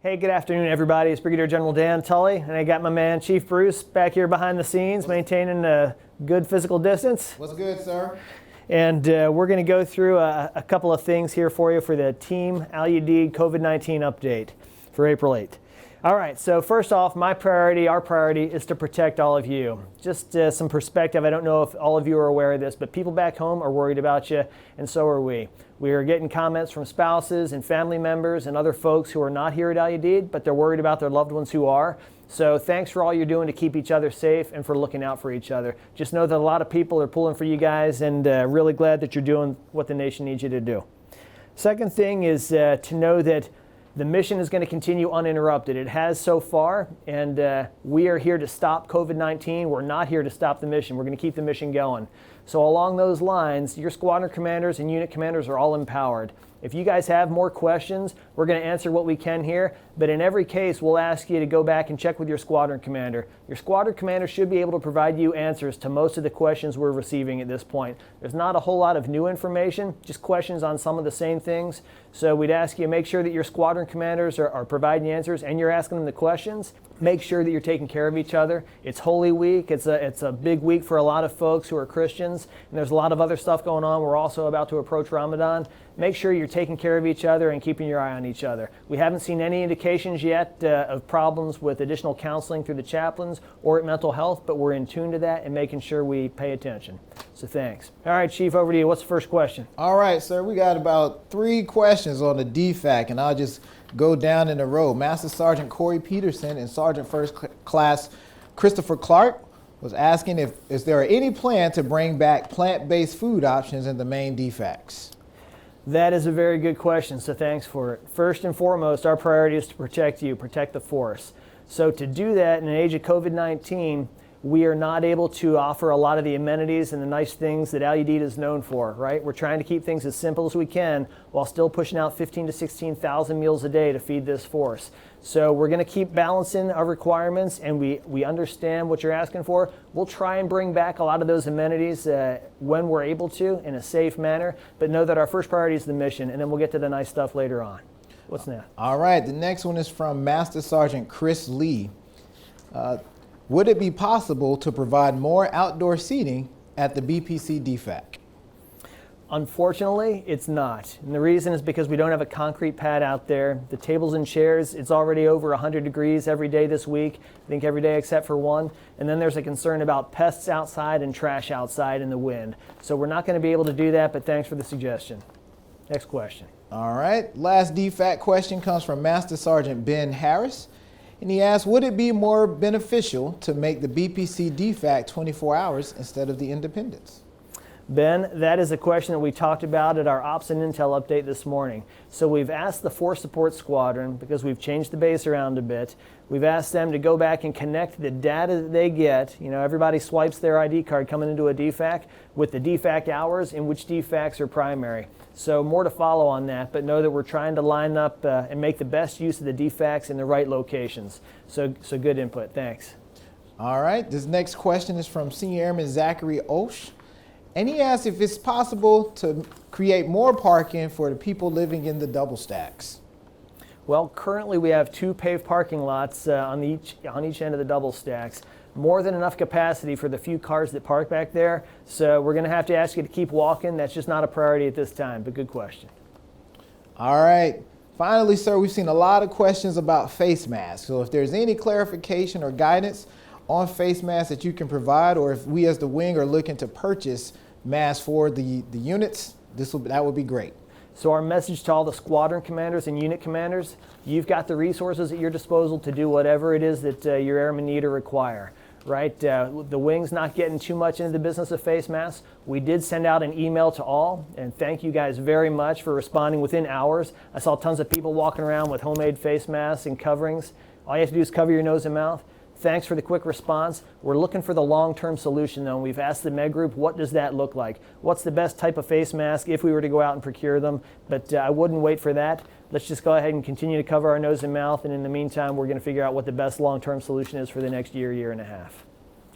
Hey, good afternoon, everybody. It's Brigadier General Dan Tulley, and I got my man, Chief Bruce, back here behind the scenes, maintaining a good physical distance. What's good, sir? And we're going to go through a couple of things here for you for the Team LUD COVID-19 update for April 8th. All right, so first off, our priority is to protect all of you. Just some perspective, I don't know if all of you are aware of this, but people back home are worried about you, and so are we. We are getting comments from spouses and family members and other folks who are not here at LUD, but they're worried about their loved ones who are. So thanks for all you're doing to keep each other safe and for looking out for each other. Just know that a lot of people are pulling for you guys, and really glad that you're doing what the nation needs you to do. Second thing is to know that the mission is going to continue uninterrupted. It has so far, and we are here to stop COVID-19. We're not here to stop the mission. We're going to keep the mission going. So along those lines, your squadron commanders and unit commanders are all empowered. If you guys have more questions, we're going to answer what we can here, but in every case, we'll ask you to go back and check with your squadron commander. Your squadron commander should be able to provide you answers to most of the questions we're receiving at this point. There's not a whole lot of new information, just questions on some of the same things. So we'd ask you to make sure that your squadron commanders are providing answers and you're asking them the questions. Make sure that you're taking care of each other. It's Holy Week. It's a big week for a lot of folks who are Christians, and there's a lot of other stuff going on. We're also about to approach Ramadan. Make sure you're taking care of each other and keeping your eye on each other. We haven't seen any indications yet of problems with additional counseling through the chaplains or at mental health, but we're in tune to that and making sure we pay attention. So thanks. All right, Chief, over to you. What's the first question? All right, sir. We got about 3 questions on the DFAC, and I'll just go down in a row. Master Sergeant Corey Peterson and Sergeant First Class Christopher Clark was asking if there are any plan to bring back plant-based food options in the main DFACs. That is a very good question, so thanks for it. First and foremost, our priority is to protect you, protect the force. So to do that in an age of COVID-19, we are not able to offer a lot of the amenities and the nice things that LUD is known for, right? We're trying to keep things as simple as we can while still pushing out 15,000 to 16,000 meals a day to feed this force. So we're going to keep balancing our requirements, and we understand what you're asking for. We'll try and bring back a lot of those amenities when we're able to in a safe manner, but know that our first priority is the mission, and then we'll get to the nice stuff later on. What's next? All right, the next one is from Master Sergeant Chris Lee. Would it be possible to provide more outdoor seating at the BPC DFAC? Unfortunately, it's not. And the reason is because we don't have a concrete pad out there. The tables and chairs, it's already over 100 degrees every day this week. I think every day except for one. And then there's a concern about pests outside and trash outside in the wind. So we're not going to be able to do that, but thanks for the suggestion. Next question. All right, last DFAC question comes from Master Sergeant Ben Harris. And he asked, would it be more beneficial to make the BPC DFAC 24 hours instead of the Independence? Ben, that is a question that we talked about at our Ops and Intel update this morning. So we've asked the Force Support Squadron, because we've changed the base around a bit, we've asked them to go back and connect the data that they get. You know, everybody swipes their ID card coming into a DFAC with the DFAC hours and which DFACs are primary. So more to follow on that, but know that we're trying to line up and make the best use of the DFACs in the right locations. So good input. Thanks. All right. This next question is from Senior Airman Zachary Osh. And he asked if it's possible to create more parking for the people living in the double stacks. Well, currently we have 2 paved parking lots on each end of the double stacks. More than enough capacity for the few cars that park back there. So we're going to have to ask you to keep walking. That's just not a priority at this time, but good question. All right. Finally, sir, we've seen a lot of questions about face masks. So if there's any clarification or guidance on face masks that you can provide, or if we as the wing are looking to purchase masks for the units, that would be great. So our message to all the squadron commanders and unit commanders, you've got the resources at your disposal to do whatever it is that your airmen need or require, right? The wing's not getting too much into the business of face masks. We did send out an email to all, and thank you guys very much for responding within hours. I saw tons of people walking around with homemade face masks and coverings. All you have to do is cover your nose and mouth. Thanks for the quick response. We're looking for the long-term solution, though, and we've asked the Med Group, what does that look like? What's the best type of face mask if we were to go out and procure them? But I wouldn't wait for that. Let's just go ahead and continue to cover our nose and mouth, and in the meantime, we're going to figure out what the best long-term solution is for the next year and a half.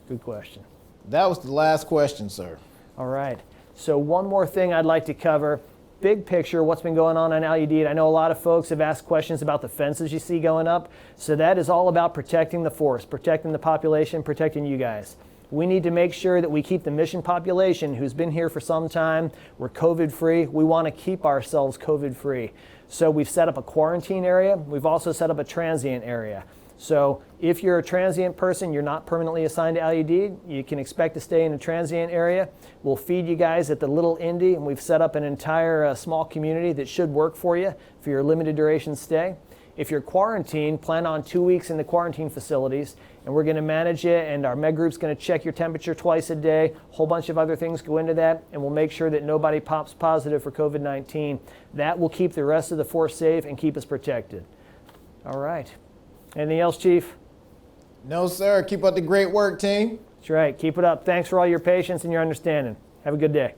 Good question. That was the last question, sir. All right. So one more thing I'd like to cover. big picture, what's been going on LUD. I know a lot of folks have asked questions about the fences you see going up. So that is all about protecting the forest, protecting the population, protecting you guys. We need to make sure that we keep the mission population who's been here for some time. We're COVID-free. We want to keep ourselves COVID-free. So we've set up a quarantine area. We've also set up a transient area. So if you're a transient person, you're not permanently assigned to LUD, you can expect to stay in a transient area. We'll feed you guys at the Little Indy, and we've set up an entire small community that should work for you for your limited duration stay. If you're quarantined, plan on 2 weeks in the quarantine facilities, and we're going to manage it, and our med group's going to check your temperature twice a day. A whole bunch of other things go into that, and we'll make sure that nobody pops positive for COVID-19. That will keep the rest of the force safe and keep us protected. All right. Anything else, Chief? No, sir. Keep up the great work, team. That's right. Keep it up. Thanks for all your patience and your understanding. Have a good day.